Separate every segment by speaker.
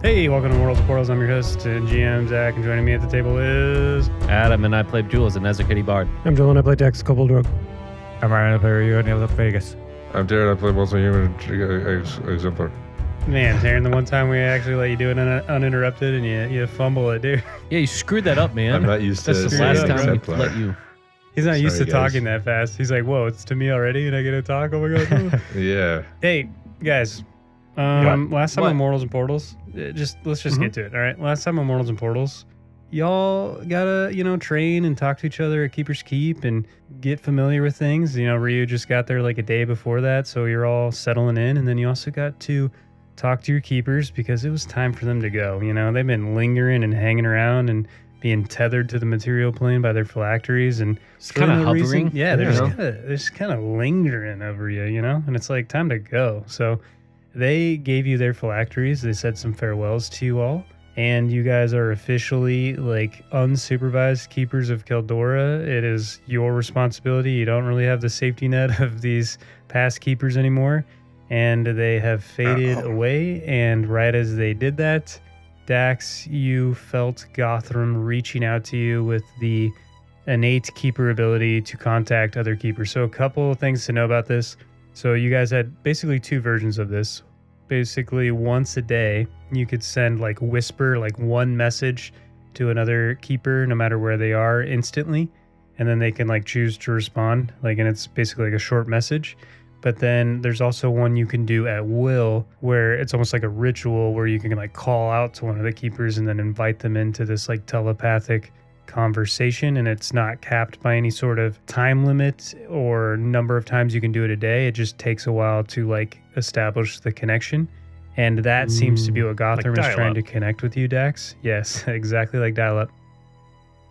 Speaker 1: Hey, welcome to Worlds of Portals. I'm your host and GM, Zach, and joining me at the table is...
Speaker 2: Adam, and I played Jules, and Ezra Kitty Bard.
Speaker 3: I'm Joel, and I play Dex Kobold Rogue.
Speaker 4: I'm Ryan, I play Ryu, and Neil Vegas.
Speaker 5: I'm Darren, I play multi-human exemplar.
Speaker 1: Man, Taryn, the one time we actually let you do it uninterrupted and you fumble it, dude.
Speaker 2: Yeah, you screwed that up, man.
Speaker 5: I'm not used to
Speaker 2: That's the
Speaker 5: saying
Speaker 2: last time we
Speaker 5: exemplar.
Speaker 2: let you.
Speaker 1: He's not used to
Speaker 5: Sorry, guys.
Speaker 1: talking that fast. He's like, whoa, it's to me already and I get to talk? Oh my God.
Speaker 5: Yeah.
Speaker 1: Hey, guys. Last time
Speaker 2: What?
Speaker 1: on Mortals and Portals, let's just get to it, all right? Last time on Mortals and Portals, y'all gotta, train and talk to each other at Keeper's Keep and get familiar with things. Ryu just got there like a day before that, so you're all settling in, and then you also got to talk to your keepers because it was time for them to go. They've been lingering and hanging around and being tethered to the material plane by their phylacteries and
Speaker 2: Just kind of hovering.
Speaker 1: Yeah, they're just kind of lingering over you, and it's like time to go. So they gave you their phylacteries. They said some farewells to you all, and you guys are officially like unsupervised keepers of Keldora. It is your responsibility. You don't really have the safety net of these past keepers anymore, and they have faded away. And right as they did that, Dax, you felt Gothrum reaching out to you with the innate keeper ability to contact other keepers. So a couple of things to know about this. So you guys had basically two versions of this. Basically, once a day, you could send whisper, one message to another keeper, no matter where they are, instantly. And then they can choose to respond. And it's basically a short message. But then there's also one you can do at will, where it's almost like a ritual where you can call out to one of the keepers and then invite them into this telepathic conversation, and it's not capped by any sort of time limit or number of times you can do it a day. It just takes a while to establish the connection, and that seems to be what Gothrum is trying to connect with you, Dax. Yes, exactly like dial-up.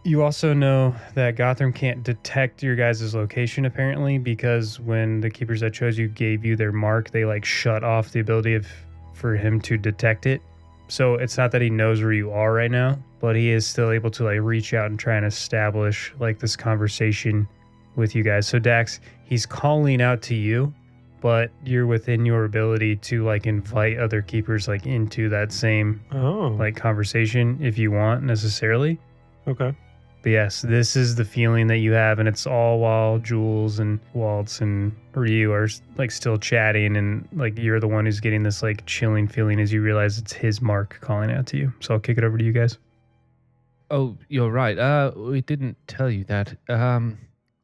Speaker 1: You also know that Gothrum can't detect your guys' location apparently, because when the keepers that chose you gave you their mark, they shut off the ability for him to detect it. So it's not that he knows where you are right now, but he is still able to reach out and try and establish this conversation with you guys. So Dax, he's calling out to you, but you're within your ability to invite other keepers into that same conversation if you want necessarily.
Speaker 3: Okay.
Speaker 1: But yes, this is the feeling that you have, and it's all while Jules and Waltz and Ryu are still chatting, and you're the one who's getting this chilling feeling as you realize it's his mark calling out to you. So I'll kick it over to you guys.
Speaker 2: Oh, you're right. We didn't tell you that.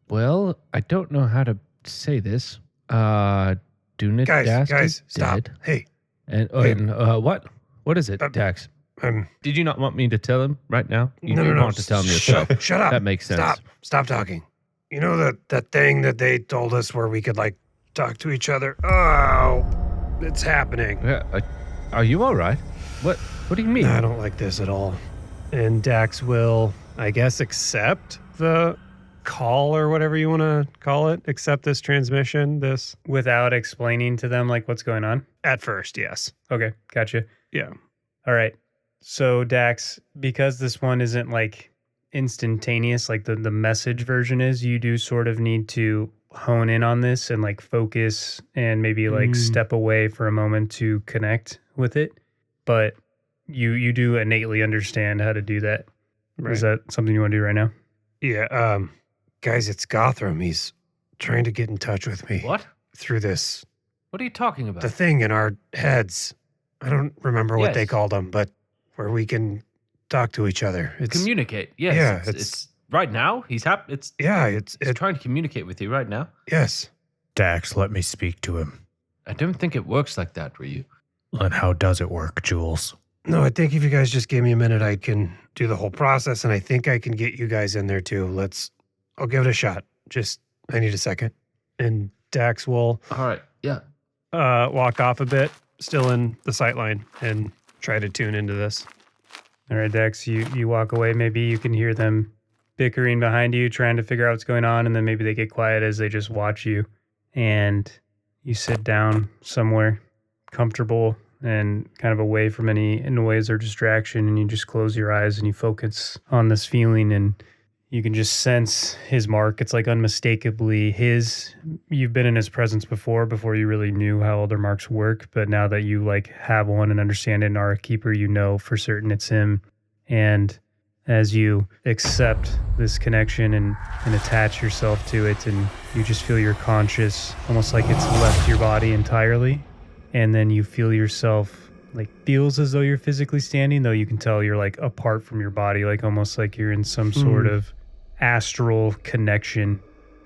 Speaker 2: Well, I don't know how to say this. Dunit
Speaker 4: Guys, stop.
Speaker 2: dead.
Speaker 4: Hey,
Speaker 2: And what? What is it, Dax? Did you not want me to tell him right now? You
Speaker 4: no.
Speaker 2: want to tell him yourself.
Speaker 4: Shut up.
Speaker 2: That makes sense.
Speaker 4: Stop talking. You know that thing that they told us where we could talk to each other? Oh, it's happening.
Speaker 2: Yeah, are you all right? What do you mean?
Speaker 3: I don't like this at all. And Dax will, I guess, accept the call or whatever you want to call it. Accept this transmission, this.
Speaker 1: Without explaining to them what's going on?
Speaker 3: At first, yes.
Speaker 1: Okay, gotcha.
Speaker 3: Yeah.
Speaker 1: All right. So Dax, because this one isn't instantaneous like the message version is, you do sort of need to hone in on this and focus and maybe step away for a moment to connect with it. But you do innately understand how to do that.
Speaker 3: Right.
Speaker 1: Is that something you want to do right now?
Speaker 4: Yeah. Guys, it's Gothrum. He's trying to get in touch with me.
Speaker 2: What?
Speaker 4: Through this,
Speaker 2: What are you talking about?
Speaker 4: the thing in our heads. I don't remember what they
Speaker 2: Yes.
Speaker 4: called them, but where we can talk to each other. It's
Speaker 2: Communicate. Yes.
Speaker 4: Yeah,
Speaker 2: It's right now. He's happy. It's
Speaker 4: it's
Speaker 2: trying to communicate with you right now.
Speaker 4: yes.
Speaker 6: Dax, let me speak to him.
Speaker 2: I don't think it works like that, Ryu.
Speaker 6: And how does it work, Jules?
Speaker 4: No, I think if you guys just give me a minute, I can do the whole process, and I think I can get you guys in there too. I'll give it a shot. I need a second.
Speaker 3: And Dax will
Speaker 2: All right. Yeah.
Speaker 3: walk off a bit, still in the sightline, and try to tune into this.
Speaker 1: All right, Dax, you walk away. Maybe you can hear them bickering behind you, trying to figure out what's going on, and then maybe they get quiet as they just watch you. And you sit down somewhere comfortable and kind of away from any noise or distraction, and you just close your eyes and you focus on this feeling, and You can just sense his mark. It's like unmistakably his. You've been in his presence before you really knew how other marks work. But now that you like have one and understand it and are a keeper, you know for certain it's him. And as you accept this connection and attach yourself to it, and you just feel your conscious, almost like it's left your body entirely. And then you feel yourself like feels as though you're physically standing, though you can tell you're like apart from your body, like almost like you're in some sort of astral connection.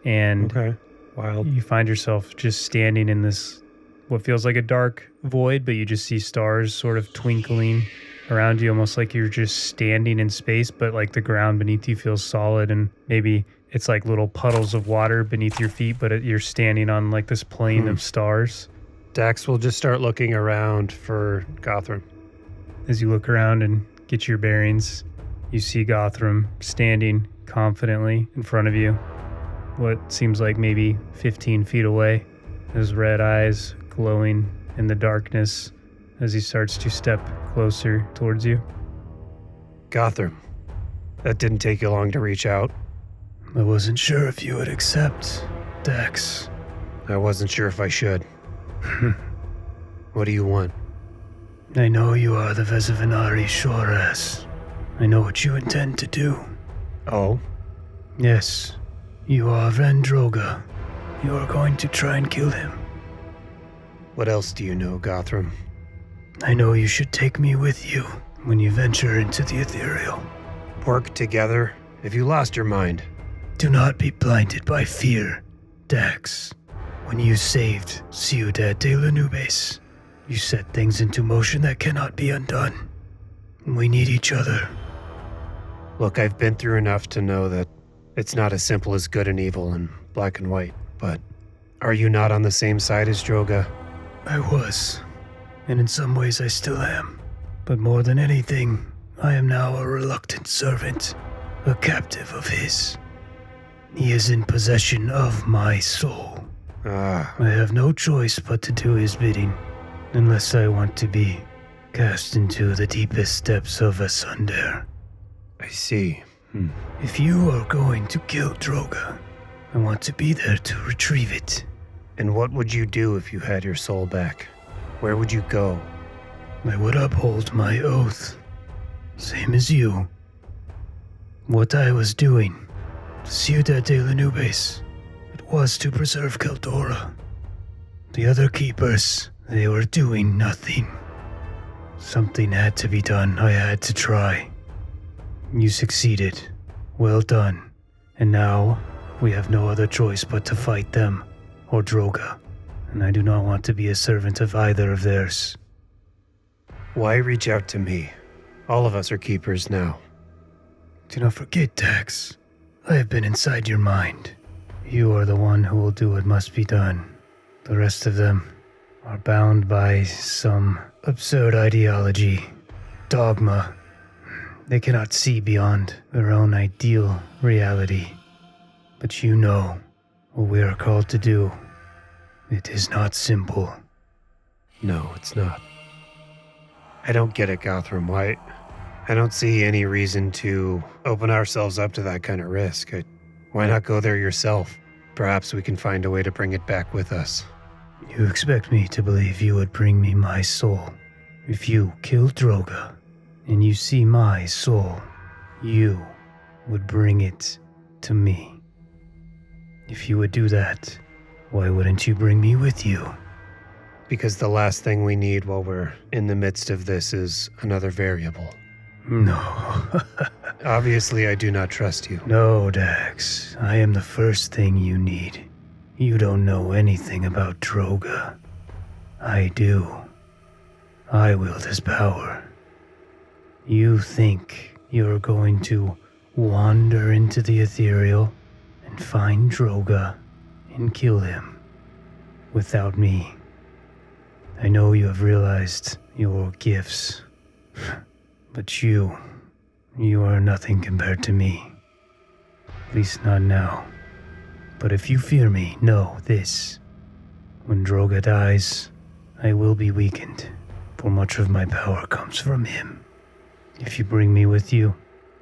Speaker 1: And
Speaker 3: Okay. Wild.
Speaker 1: you find yourself just standing in this, what feels like a dark void, but you just see stars sort of twinkling around you, almost like you're just standing in space, but like the ground beneath you feels solid, and maybe it's like little puddles of water beneath your feet, but you're standing on like this plane of stars.
Speaker 3: Dax will just start looking around for Gothrum.
Speaker 1: As you look around and get your bearings, you see Gothrum standing confidently in front of you, what seems like maybe 15 feet away, his red eyes glowing in the darkness as he starts to step closer towards you.
Speaker 3: Gothrum, that didn't take you long to reach out.
Speaker 4: I wasn't sure if you would accept, Dax.
Speaker 3: I wasn't sure if I should. What do you want?
Speaker 4: I know you are the Vesavinari Shoras. I know what you intend to do.
Speaker 3: Oh?
Speaker 4: Yes, you are Vendroga. You are going to try and kill him.
Speaker 3: What else do you know, Gothrum?
Speaker 4: I know you should take me with you when you venture into the ethereal.
Speaker 3: Work together? Have you lost your mind?
Speaker 4: Do not be blinded by fear, Dax. When you saved Ciudad de la Nubes, you set things into motion that cannot be undone. We need each other.
Speaker 3: Look, I've been through enough to know that it's not as simple as good and evil and black and white, but are you not on the same side as Droga?
Speaker 4: I was, and in some ways I still am. But more than anything, I am now a reluctant servant, a captive of his. He is in possession of my soul. I have no choice but to do his bidding, unless I want to be cast into the deepest depths of Asunder.
Speaker 3: I see.
Speaker 4: If you are going to kill Droga, I want to be there to retrieve it.
Speaker 3: And what would you do if you had your soul back? Where would you go?
Speaker 4: I would uphold my oath, same as you. What I was doing, Ciudad de la Nubes, it was to preserve Keldora. The other keepers, they were doing nothing. Something had to be done. I had to try. You succeeded. Well done. And now, we have no other choice but to fight them, or Droga. And I do not want to be a servant of either of theirs.
Speaker 3: Why reach out to me? All of us are keepers now.
Speaker 4: Do not forget, Dax. I have been inside your mind. You are the one who will do what must be done. The rest of them are bound by some absurd ideology, dogma. They cannot see beyond their own ideal reality. But you know what we are called to do. It is not simple.
Speaker 3: No, it's not. I don't get it, Gothrum. Why? I don't see any reason to open ourselves up to that kind of risk. Why not go there yourself? Perhaps we can find a way to bring it back with us.
Speaker 4: You expect me to believe you would bring me my soul. If you kill Droga, and you see my soul, you would bring it to me. If you would do that, why wouldn't you bring me with you?
Speaker 3: Because the last thing we need while we're in the midst of this is another variable.
Speaker 4: No.
Speaker 3: Obviously, I do not trust you.
Speaker 4: No, Dax. I am the first thing you need. You don't know anything about Droga. I do. I wield his power. You think you're going to wander into the ethereal and find Droga and kill him without me. I know you have realized your gifts, but you are nothing compared to me. At least not now. But if you fear me, know this. When Droga dies, I will be weakened, for much of my power comes from him. If you bring me with you,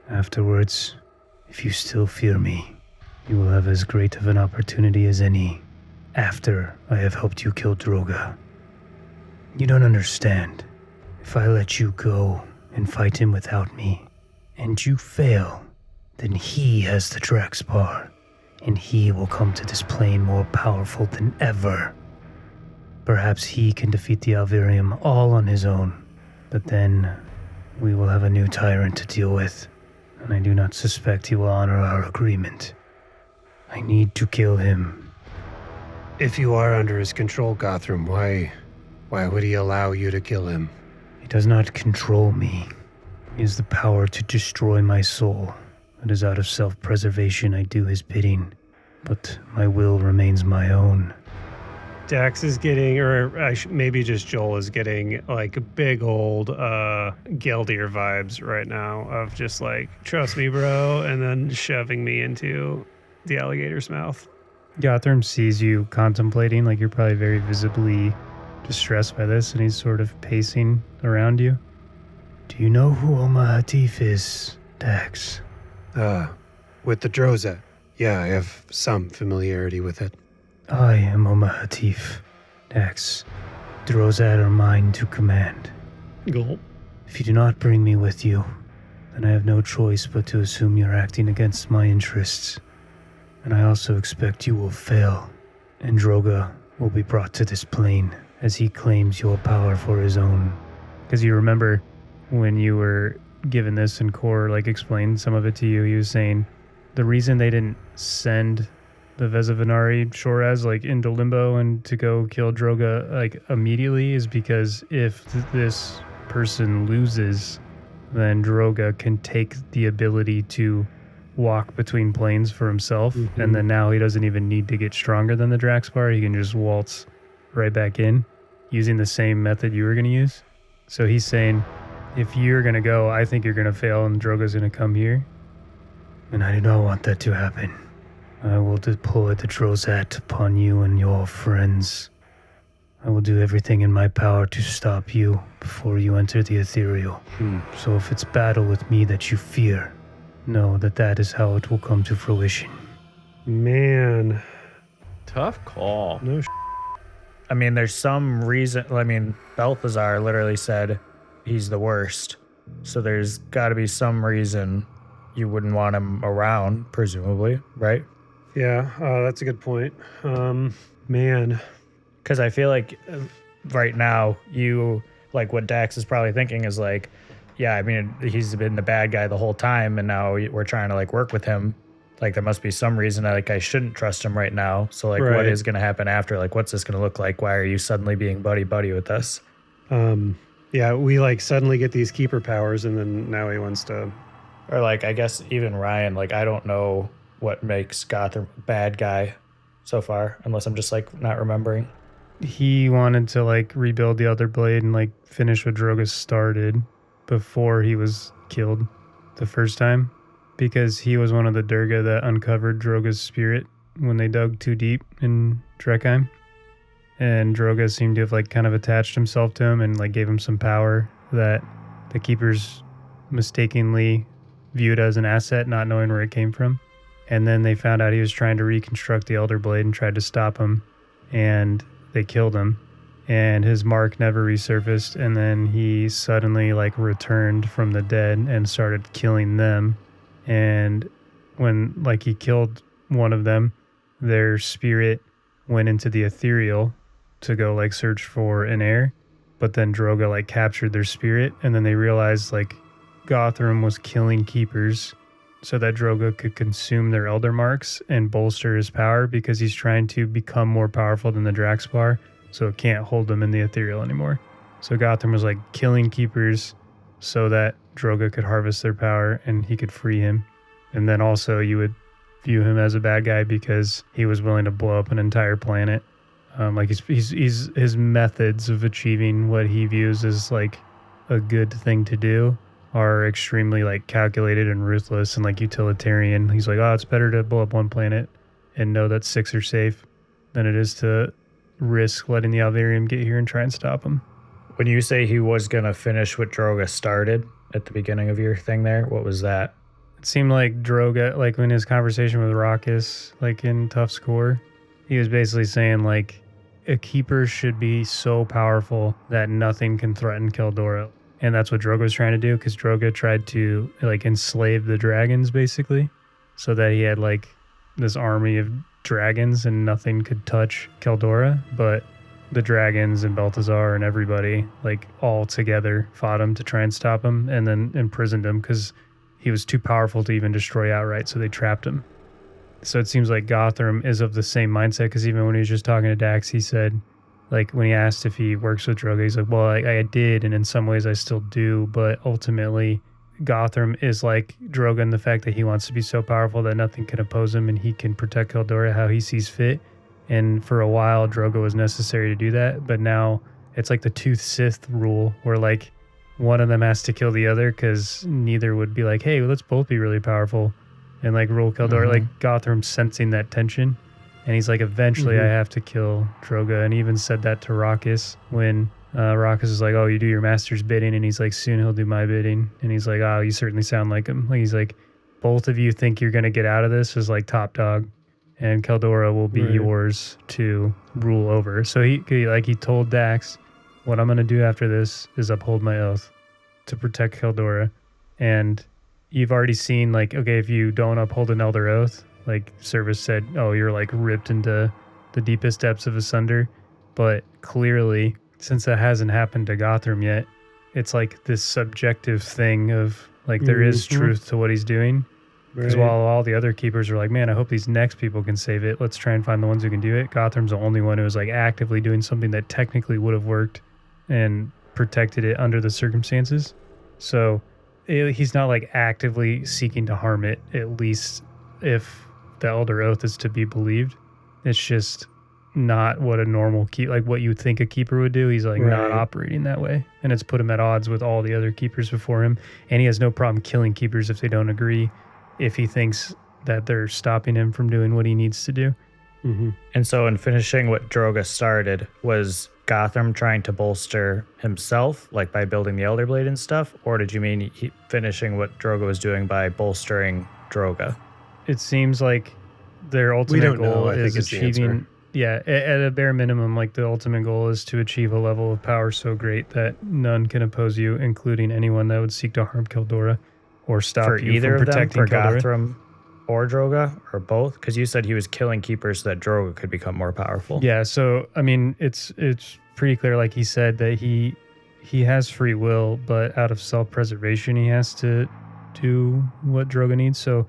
Speaker 4: afterwards, If you still fear me, you will have as great of an opportunity as any after I have helped you kill Droga. You don't understand. If I let you go and fight him without me, and you fail, then he has the Draxpar, and he will come to this plane more powerful than ever. Perhaps he can defeat the Alvirium all on his own, but then we will have a new tyrant to deal with, and I do not suspect he will honor our agreement. I need to kill him.
Speaker 3: If you are under his control, Gothrum, why would he allow you to kill him?
Speaker 4: He does not control me. He has the power to destroy my soul. It is out of self-preservation I do his bidding, but my will remains my own.
Speaker 3: Dax is getting, or maybe just Joel is getting, like, big old Geldir vibes right now of just like, trust me, bro, and then shoving me into the alligator's mouth.
Speaker 1: Gothrum sees you contemplating, like you're probably very visibly distressed by this, and he's sort of pacing around you.
Speaker 4: Do you know who Omahatif is, Dax?
Speaker 3: With the Droza. Yeah, I have some familiarity with it.
Speaker 4: I am Omahatif, Dax. Drozad are mine to command.
Speaker 3: Gulp.
Speaker 4: If you do not bring me with you, then I have no choice but to assume you're acting against my interests. And I also expect you will fail, and Droga will be brought to this plane as he claims your power for his own.
Speaker 1: Because you remember when you were given this and Kor like explained some of it to you, he was saying the reason they didn't send the Vezavanari Shoraz like into limbo and to go kill Droga like immediately is because if this person loses, then Droga can take the ability to walk between planes for himself, and then now he doesn't even need to get stronger than the Draxpar. He can just waltz right back in using the same method you were going to use. So he's saying, if you're going to go, I think you're going to fail and Droga's going to come here.
Speaker 4: And I do not want that to happen. I will deploy the Drozat upon you and your friends. I will do everything in my power to stop you before you enter the ethereal. So if it's battle with me that you fear, know that that is how it will come to fruition.
Speaker 3: Man.
Speaker 7: Tough call.
Speaker 3: No
Speaker 8: I mean, there's some reason. I mean, Balthazar literally said he's the worst. So there's got to be some reason you wouldn't want him around, presumably, right?
Speaker 3: Yeah, that's a good point. Man.
Speaker 8: Because I feel like right now, you, like what Dax is probably thinking is like, yeah, I mean, he's been the bad guy the whole time, and now we're trying to like work with him. Like, there must be some reason that like I shouldn't trust him right now. So like, What is going to happen after? Like, what's this going to look like? Why are you suddenly being buddy with us?
Speaker 3: Yeah, we like suddenly get these keeper powers, and then now he wants to.
Speaker 8: Or like, I guess even Ryan, like, I don't know what makes Gothrum bad guy so far, unless I'm just like not remembering.
Speaker 1: He wanted to like rebuild the Elder Blade and like finish what Droga started before he was killed the first time, because he was one of the Durga that uncovered Droga's spirit when they dug too deep in Drekheim. And Droga seemed to have like kind of attached himself to him and like gave him some power that the Keepers mistakenly viewed as an asset, not knowing where it came from. And then they found out he was trying to reconstruct the Elder Blade and tried to stop him, and they killed him. And his mark never resurfaced, and then he suddenly like returned from the dead and started killing them. And when like he killed one of them, their spirit went into the ethereal to go like search for an heir, but then Droga like captured their spirit, and then they realized like Gothrum was killing keepers so that Droga could consume their elder marks and bolster his power, because he's trying to become more powerful than the Draxpar, so it can't hold them in the ethereal anymore. So Gothrum was like killing keepers so that Droga could harvest their power and he could free him. And then also you would view him as a bad guy because he was willing to blow up an entire planet. Like he's his methods of achieving what he views as like a good thing to do are extremely like calculated and ruthless and like utilitarian. He's like, oh, it's better to blow up one planet and know that 6 are safe than it is to risk letting the Alvarium get here and try and stop him.
Speaker 8: When you say he was going to finish what Droga started at the beginning of your thing there, what was that?
Speaker 1: It seemed like Droga, like in his conversation with Raucus, like in Tough Score, he was basically saying like a keeper should be so powerful that nothing can threaten Keldora. And that's what Droga was trying to do, because Droga tried to like enslave the dragons basically, so that he had like this army of dragons and nothing could touch Keldora. But the dragons and Balthazar and everybody like all together fought him to try and stop him, and then imprisoned him because he was too powerful to even destroy outright, so they trapped him. So it seems like Gothrum is of the same mindset, because even when he was just talking to Dax, he said, like, when he asked if he works with Droga, he's like, well, I did, and in some ways I still do, but ultimately Gothrum is like Droga in the fact that he wants to be so powerful that nothing can oppose him, and he can protect Keldora how he sees fit. And for a while, Droga was necessary to do that, but now it's like the Tooth Sith rule, where like one of them has to kill the other, because neither would be like, hey, let's both be really powerful and like rule Keldora. Like Gothram sensing that tension, and he's like, eventually I have to kill Droga. And he even said that to Raucus when Raucus is like, oh, you do your master's bidding, and he's like, soon he'll do my bidding. And he's like, oh, you certainly sound like him. Like, he's like, both of you think you're gonna get out of this as like top dog, and Keldora will be yours to rule over. So he told Dax, what I'm going to do after this is uphold my oath to protect Keldora. And you've already seen, like, okay, if you don't uphold an elder oath, like Service said, oh, you're like ripped into the deepest depths of Asunder. But clearly, since that hasn't happened to Gothram yet, it's like this subjective thing of like there is truth to what he's doing. Because while all the other keepers are like, man, I hope these next people can save it, let's try and find the ones who can do it, Gotham's the only one who was like actively doing something that technically would have worked and protected it under the circumstances. So he's not like actively seeking to harm it, at least if the Elder Oath is to be believed. It's just not what a normal like what you would think a keeper would do. He's like not operating that way, and it's put him at odds with all the other keepers before him. And he has no problem killing keepers if they don't agree, if he thinks that they're stopping him from doing what he needs to do.
Speaker 8: And so in finishing what Droga started, was Gothram trying to bolster himself, like by building the Elder Blade and stuff? Or did you mean finishing what Droga was doing by bolstering Droga?
Speaker 1: It seems like their ultimate goal is achieving... Yeah, at a bare minimum, like the ultimate goal is to achieve a level of power so great that none can oppose you, including anyone that would seek to harm Keldora or stop
Speaker 8: for
Speaker 1: you
Speaker 8: either
Speaker 1: from protecting
Speaker 8: of them, for
Speaker 1: Keldora.
Speaker 8: Gothram or Droga, or both? Because you said he was killing keepers so that Droga could become more powerful.
Speaker 1: Yeah, so I mean, it's pretty clear, like he said, that he has free will, but out of self-preservation, he has to do what Droga needs. So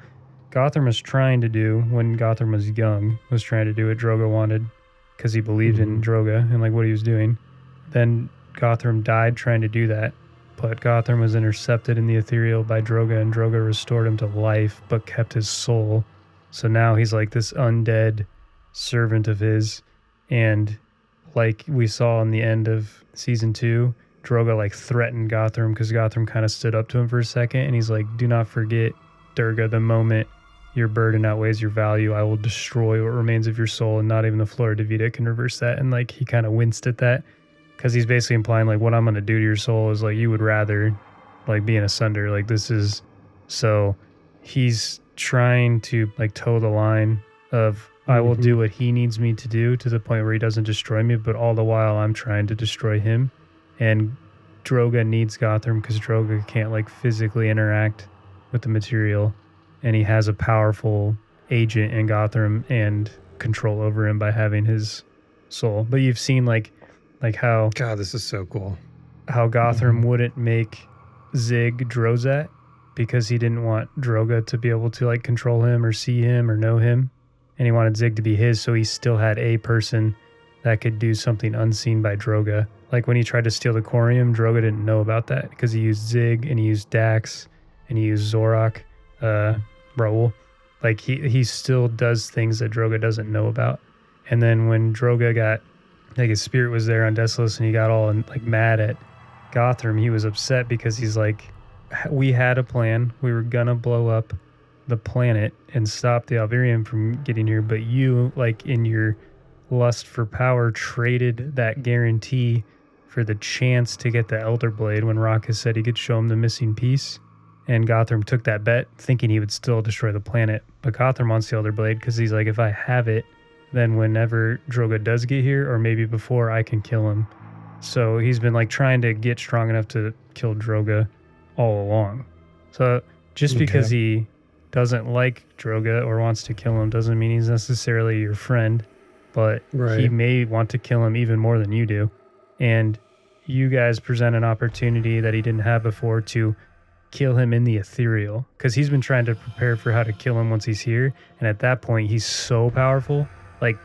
Speaker 1: Gothram was trying to do, when Gothram was young, was trying to do what Droga wanted because he believed in Droga and like what he was doing. Then Gothram died trying to do that, but Gothram was intercepted in the ethereal by Droga, and Droga restored him to life but kept his soul. So now he's like this undead servant of his. And like we saw in the end of season 2, Droga like threatened Gothram because Gothram kind of stood up to him for a second, and he's like, do not forget, Durga, the moment your burden outweighs your value, I will destroy what remains of your soul, and not even the Flora de Vida can reverse that. And like he kind of winced at that, because he's basically implying like what I'm going to do to your soul is like you would rather like be in Asunder. Like this is... So he's trying to like toe the line of I will do what he needs me to do, to the point where he doesn't destroy me, but all the while I'm trying to destroy him. And Droga needs Gothram because Droga can't like physically interact with the material, and he has a powerful agent in Gothram and control over him by having his soul. But you've seen like how...
Speaker 3: God, this is so cool.
Speaker 1: How Gothram wouldn't make Zig Drozat because he didn't want Droga to be able to like control him or see him or know him. And he wanted Zig to be his, so he still had a person that could do something unseen by Droga. Like when he tried to steal the Corium, Droga didn't know about that because he used Zig and he used Dax and he used Zorak, Raoul. Like he still does things that Droga doesn't know about. And then when Droga got, like his spirit was there on Desolus and he got all like mad at Gothram, he was upset because he's like, we had a plan. We were gonna blow up the planet and stop the Alvirium from getting here, but you, like in your lust for power, traded that guarantee for the chance to get the Elder Blade when Raucus said he could show him the missing piece. And Gothrum took that bet thinking he would still destroy the planet. But Gothrum wants the Elder Blade because he's like, if I have it, then whenever Droga does get here, or maybe before, I can kill him. So he's been like trying to get strong enough to kill Droga all along. So just because he doesn't like Droga or wants to kill him doesn't mean he's necessarily your friend, but he may want to kill him even more than you do. And you guys present an opportunity that he didn't have before to kill him in the ethereal, because he's been trying to prepare for how to kill him once he's here. And at that point, he's so powerful, like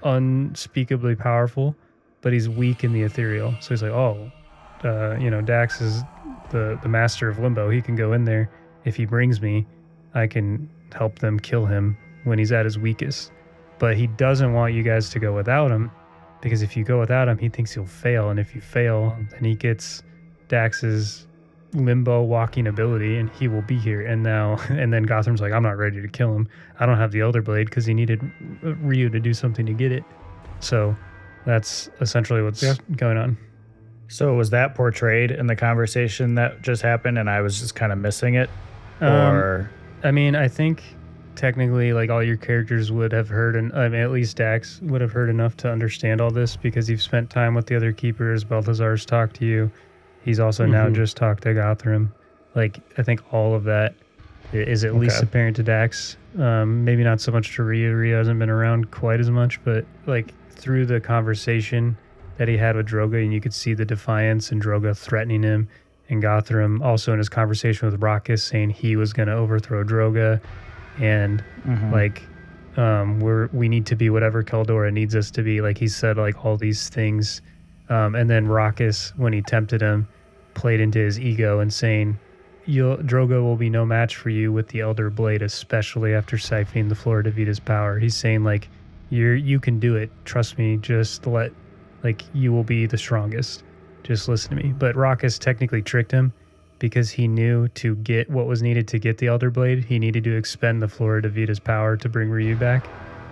Speaker 1: unspeakably powerful, but he's weak in the ethereal. So he's like, Dax is the master of limbo. He can go in there. If he brings me, I can help them kill him when he's at his weakest. But he doesn't want you guys to go without him, because if you go without him, he thinks you'll fail. And if you fail, then he gets Dax's limbo walking ability and he will be here. And then Gotham's like, I'm not ready to kill him. I don't have the Elder Blade because he needed Ryu to do something to get it. So that's essentially what's going on.
Speaker 8: So was that portrayed in the conversation that just happened and I was just kind of missing it? Or
Speaker 1: I mean, I think technically like all your characters would have heard, and I mean, at least Dax would have heard enough to understand all this because you've spent time with the other keepers. Balthazar's talked to you. He's also now just talked to Gothrum. Like, I think all of that is at least apparent to Dax. Maybe not so much to Ryu. Ryu hasn't been around quite as much, but like through the conversation that he had with Droga, and you could see the defiance and Droga threatening him, and Gothrum also in his conversation with Raucus saying he was going to overthrow Droga, and we need to be whatever Keldora needs us to be. Like he said, like all these things. And then Raucus, when he tempted him, played into his ego and saying, Drogo will be no match for you with the Elder Blade, especially after siphoning the Flora Vita's power. He's saying, like, you can do it. Trust me. Just you will be the strongest. Just listen to me. But Raucus technically tricked him because he knew to get what was needed to get the Elder Blade, he needed to expend the Flora Vita's power to bring Ryu back.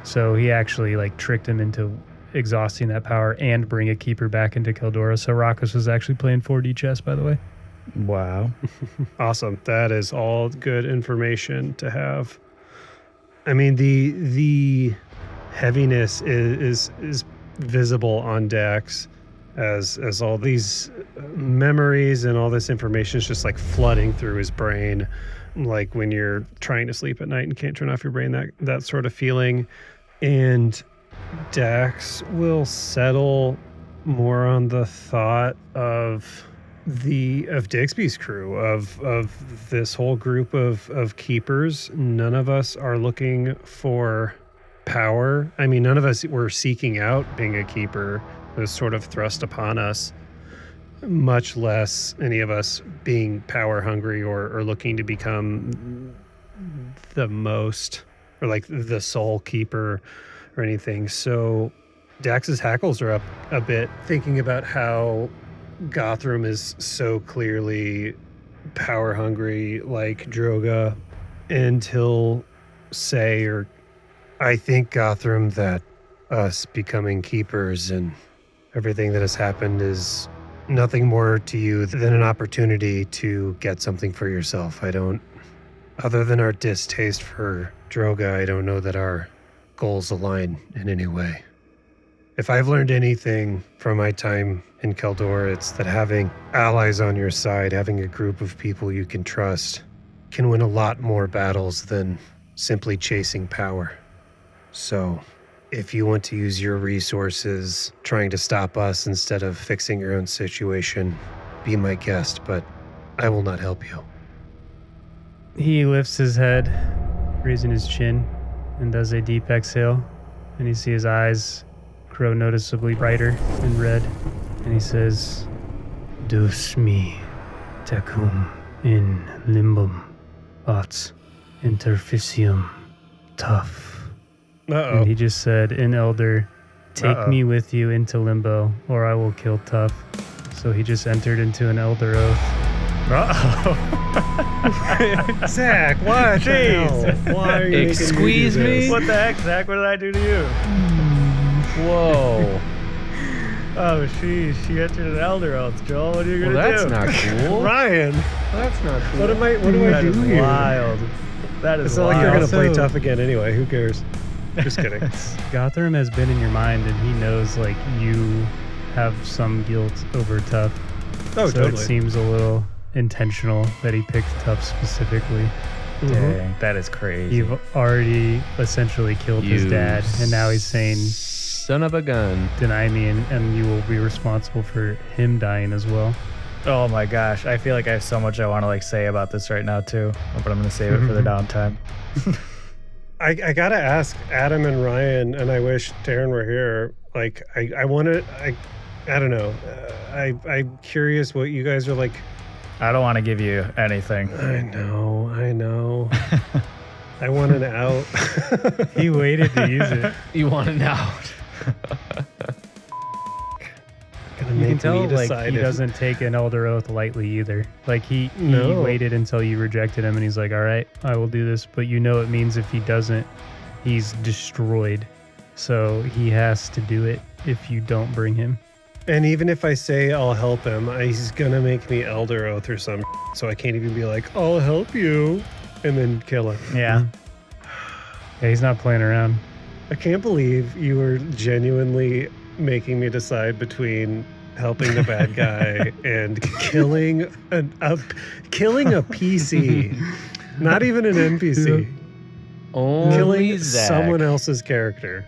Speaker 1: So he actually, like, tricked him into exhausting that power and bring a keeper back into Keldora. So Raucus was actually playing 4D chess, by the way.
Speaker 3: Wow. Awesome. That is all good information to have. I mean, the heaviness is visible on Dax as all these memories and all this information is just like flooding through his brain, like when you're trying to sleep at night and can't turn off your brain, that sort of feeling. And Dax will settle more on the thought of Digby's crew, of this whole group of keepers. None of us are looking for power. I mean, none of us were seeking out being a keeper. It was sort of thrust upon us, much less any of us being power hungry or looking to become the most, or like the sole keeper or anything. So Dax's hackles are up a bit, thinking about how Gothrum is so clearly power hungry like Droga, and he'll say, or I think, Gothrum, that us becoming keepers and everything that has happened is nothing more to you than an opportunity to get something for yourself. Other than our distaste for Droga, I don't know that our goals align in any way. If I've learned anything from my time in Keldor, it's that having allies on your side, having a group of people you can trust, can win a lot more battles than simply chasing power. So, if you want to use your resources trying to stop us instead of fixing your own situation, be my guest, but I will not help you.
Speaker 1: He lifts his head, raising his chin, and does a deep exhale, and you see his eyes grow noticeably brighter and red, and he says,
Speaker 4: Dus me tecum in limbum ot interficium tough.
Speaker 3: Uh-oh.
Speaker 1: And he just said in Elder, take me with you into limbo, or I will kill Tough. So he just entered into an Elder oath.
Speaker 3: Zach, what?
Speaker 8: Jeez.
Speaker 3: Why are you
Speaker 2: Squeeze me?
Speaker 8: What the heck, Zach? What did I do to you? Whoa. Oh, she entered an elder oath, Joel. What are you
Speaker 2: Well,
Speaker 8: gonna
Speaker 2: that's
Speaker 8: do?
Speaker 2: not cool.
Speaker 3: Ryan,
Speaker 2: That's not cool.
Speaker 3: what do I
Speaker 8: That
Speaker 3: do
Speaker 8: is
Speaker 3: here?
Speaker 8: wild. That is
Speaker 3: It's not
Speaker 8: wild.
Speaker 3: like you're gonna play
Speaker 1: Also-
Speaker 3: tough again anyway. Who cares? Just kidding.
Speaker 1: Gothrum has been in your mind, and he knows like you have some guilt over Tough.
Speaker 3: Oh,
Speaker 1: so
Speaker 3: totally.
Speaker 1: it seems a little intentional that he picked Tough specifically.
Speaker 3: Mhm.
Speaker 8: Dang, that is crazy.
Speaker 1: You've already essentially killed his
Speaker 2: You
Speaker 1: dad, and now he's saying,
Speaker 2: son of a gun.
Speaker 1: deny me, and you will be responsible for him dying as well.
Speaker 8: Oh my gosh, I feel like I have so much I want to like say about this right now too, but I'm gonna save it for the downtime.
Speaker 3: I gotta ask Adam and Ryan, and I wish Darren were here. Like, I want to. I don't know. I'm curious what you guys are like.
Speaker 8: I don't want to give you anything.
Speaker 3: I know. I want an out.
Speaker 1: He waited to use it.
Speaker 2: You want it out.
Speaker 3: Gonna
Speaker 1: You
Speaker 3: make
Speaker 1: can tell
Speaker 3: me
Speaker 1: like
Speaker 3: decide
Speaker 1: he
Speaker 3: if-
Speaker 1: doesn't take an elder oath lightly either. Like he
Speaker 3: No.
Speaker 1: waited until you rejected him, and he's like, all right, I will do this. But you know it means if he doesn't, he's destroyed. So he has to do it if you don't bring him.
Speaker 3: And even if I say I'll help him, he's gonna make me elder oath or some. So I can't even be like, I'll help you, and then kill him.
Speaker 8: Yeah.
Speaker 1: Yeah, he's not playing around.
Speaker 3: I can't believe you were genuinely making me decide between helping the bad guy and killing a PC, not even an NPC,
Speaker 2: Only
Speaker 3: killing
Speaker 2: Zach.
Speaker 3: someone else's character.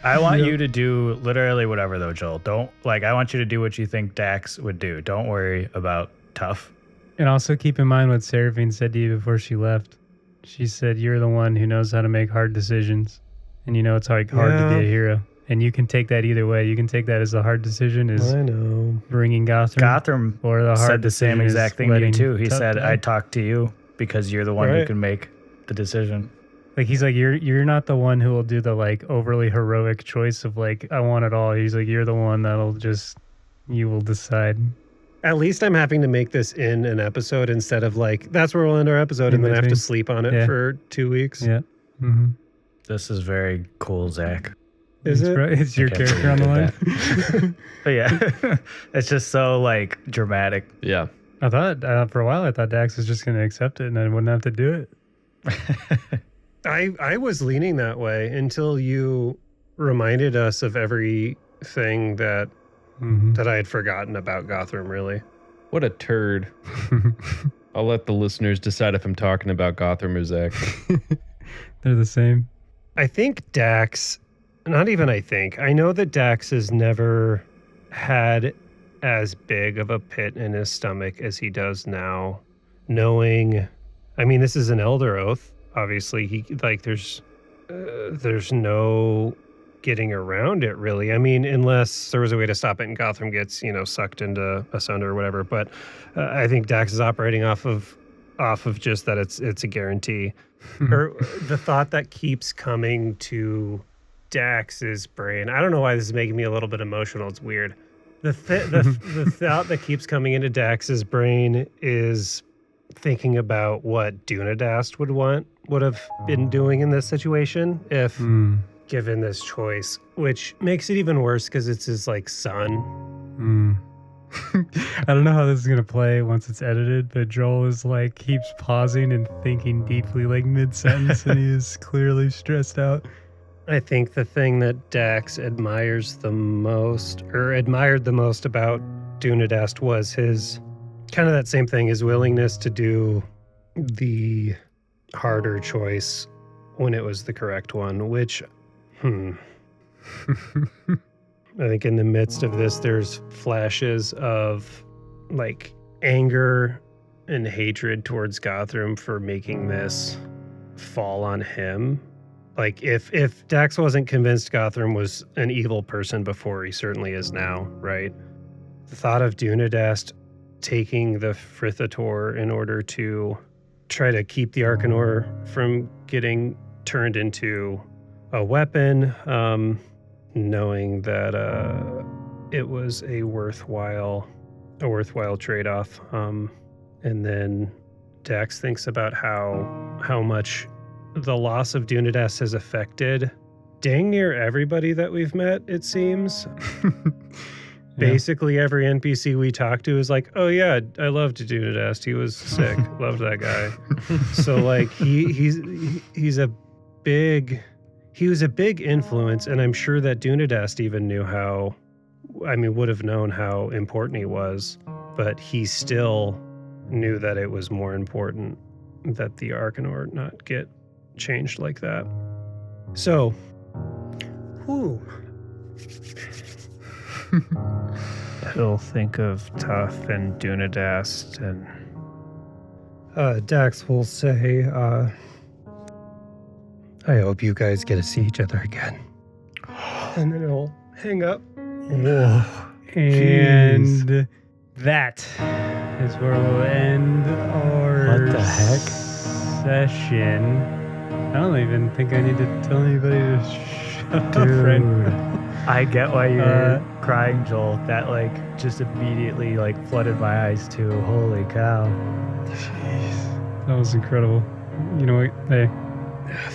Speaker 8: I want you to do literally whatever though, Joel. Don't I want you to do what you think Dax would do. Don't worry about Tough.
Speaker 1: And also keep in mind what Seraphine said to you before she left. She said, you're the one who knows how to make hard decisions. And you know it's hard to
Speaker 3: Yeah.
Speaker 1: be a hero. And you can take that either way. You can take that as the hard decision is
Speaker 3: I know.
Speaker 1: bringing Gothrum.
Speaker 8: Gothram
Speaker 1: Or the hard
Speaker 8: said the same
Speaker 1: decision is
Speaker 8: exact thing to you
Speaker 1: letting
Speaker 8: too. He
Speaker 1: Tough
Speaker 8: said,
Speaker 1: die.
Speaker 8: I talked to you because you're the one who
Speaker 3: Right.
Speaker 8: can make the decision.
Speaker 1: Like he's like, you're not the one who will do the like overly heroic choice of like, I want it all. He's like, you're the one that'll just, you will decide.
Speaker 3: At least I'm having to make this in an episode instead of like, that's where we'll end our episode
Speaker 1: In
Speaker 3: and then I have to
Speaker 1: between.
Speaker 3: sleep on it
Speaker 1: Yeah.
Speaker 3: for 2 weeks.
Speaker 1: Yeah. Mm-hmm.
Speaker 8: This is very cool, Zach.
Speaker 3: Is it?
Speaker 1: It's your
Speaker 8: I can't
Speaker 1: character on the
Speaker 8: believe you
Speaker 1: line.
Speaker 8: But yeah, it's just so like dramatic.
Speaker 2: Yeah.
Speaker 1: I thought for a while I thought Dax was just going to accept it and I wouldn't have to do it.
Speaker 3: I was leaning that way until you reminded us of everything that
Speaker 1: Mm-hmm.
Speaker 3: I had forgotten about Gothrum, really.
Speaker 2: What a turd. I'll let the listeners decide if I'm talking about Gothrum or Zach.
Speaker 1: They're the same.
Speaker 3: I think Dax, not even I think, I know that Dax has never had as big of a pit in his stomach as he does now, knowing, I mean, this is an elder oath. Obviously, he like there's no getting around it really. I mean, unless there was a way to stop it and Gothrum gets, sucked into Asunder or whatever. But I think Dax is operating off of just that it's a guarantee. Or the thought that keeps coming to Dax's brain. I don't know why this is making me a little bit emotional. It's weird. The thought that keeps coming into Dax's brain is thinking about what Dunadast would have been doing in this situation if given this choice, which makes it even worse because it's his like son.
Speaker 1: I don't know how this is gonna play once it's edited, but Joel is like keeps pausing and thinking deeply, like mid-sentence, and he is clearly stressed out.
Speaker 3: I think the thing that Dax admired the most about Dunadast was his kind of that same thing, his willingness to do the harder choice when it was the correct one, which I think in the midst of this, there's flashes of like anger and hatred towards Gothrum for making this fall on him. Like if Dax wasn't convinced Gothrum was an evil person before, he certainly is now, right? The thought of Dunadast taking the Frithator in order to try to keep the Arcanor from getting turned into a weapon, knowing that it was a worthwhile trade-off. And then Dax thinks about how much the loss of Dunadast has affected dang near everybody that we've met, it seems. basically every NPC we talked to is like, oh yeah, I loved Dunedast. He was sick. Loved that guy. So like he was a big influence, and I'm sure that Dunedast even would have known how important he was, but he still knew that it was more important that the Arcanor not get changed like that. So, whew.
Speaker 4: He'll think of Tough and Dunedast and
Speaker 3: Dax will say, I hope you guys get to see each other again. And then he'll hang up.
Speaker 4: whoa.
Speaker 1: And that is where we'll end our
Speaker 8: What the heck?
Speaker 1: session. I don't even think I need to tell anybody to shut up right now.
Speaker 8: I get why you're crying, Joel. That like just immediately like flooded my eyes too. Holy cow.
Speaker 1: Jeez. That was incredible. You know what? Hey,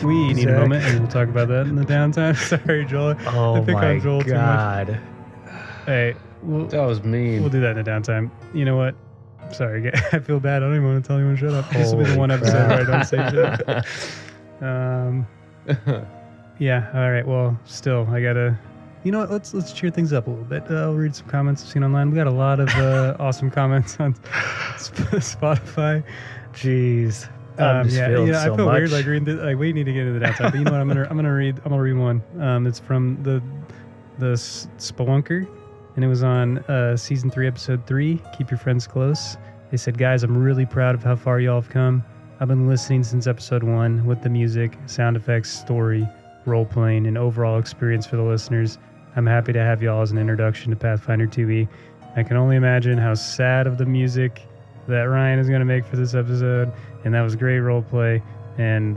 Speaker 1: we need a moment and we'll talk about that in the downtime. Sorry, Joel.
Speaker 8: Oh
Speaker 1: I pick
Speaker 8: my
Speaker 1: on Joel
Speaker 8: god.
Speaker 1: too much. Hey,
Speaker 2: That was mean.
Speaker 1: we'll do that in the downtime. You know what? Sorry, I feel bad. I don't even want to tell anyone to shut up. This will be the
Speaker 8: Holy
Speaker 1: one episode
Speaker 8: crap.
Speaker 1: where I don't say shit. Yeah. All right. Well, still, I gotta. You know what? Let's cheer things up a little bit. I'll read some comments I've seen online. We got a lot of awesome comments on Spotify.
Speaker 8: Jeez. I'm just feeling
Speaker 1: I
Speaker 8: so
Speaker 1: feel
Speaker 8: much.
Speaker 1: weird like reading. Like we need to get into the downtime. But you know what? I'm gonna read one. It's from the Spelunker, and it was on season 3, episode 3. Keep your friends close. They said, guys, I'm really proud of how far y'all have come. I've been listening since episode 1 with the music, sound effects, story, role playing, and overall experience for the listeners. I'm happy to have y'all as an introduction to Pathfinder 2e. I can only imagine how sad of the music that Ryan is going to make for this episode. And that was great role play. And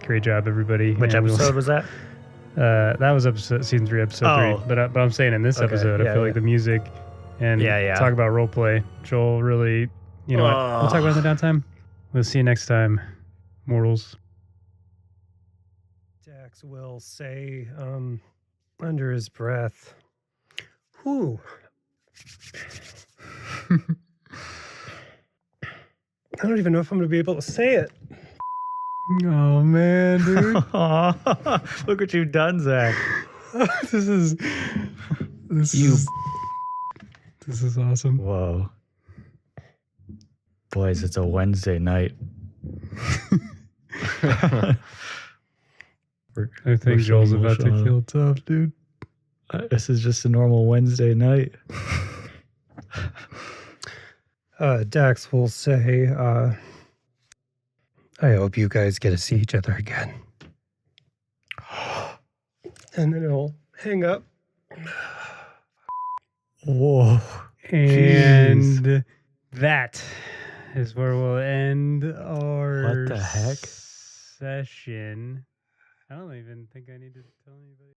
Speaker 1: great job, everybody.
Speaker 8: Which
Speaker 1: And
Speaker 8: episode was that?
Speaker 1: that was season 3, episode 3. But I'm saying in this
Speaker 8: Okay,
Speaker 1: episode, I
Speaker 8: yeah,
Speaker 1: feel
Speaker 8: yeah.
Speaker 1: like the music and
Speaker 8: Yeah.
Speaker 1: talk about role play. Joel really, you know what? We'll talk about it in the downtime. We'll see you next time, mortals.
Speaker 3: Dax will say, under his breath, whew. I don't even know if I'm going to be able to say it.
Speaker 1: Oh man, dude.
Speaker 8: Look what you've done, Zach.
Speaker 1: this is awesome.
Speaker 8: Whoa. Boys, it's a Wednesday night.
Speaker 1: I think Joel's about to kill Tough, dude.
Speaker 8: This is just a normal Wednesday night.
Speaker 3: Dax will say, I hope you guys get to see each other again. And then he'll hang up.
Speaker 8: Whoa.
Speaker 1: And that is where we'll end our
Speaker 8: What the heck?
Speaker 1: session. I don't even think I need to tell anybody.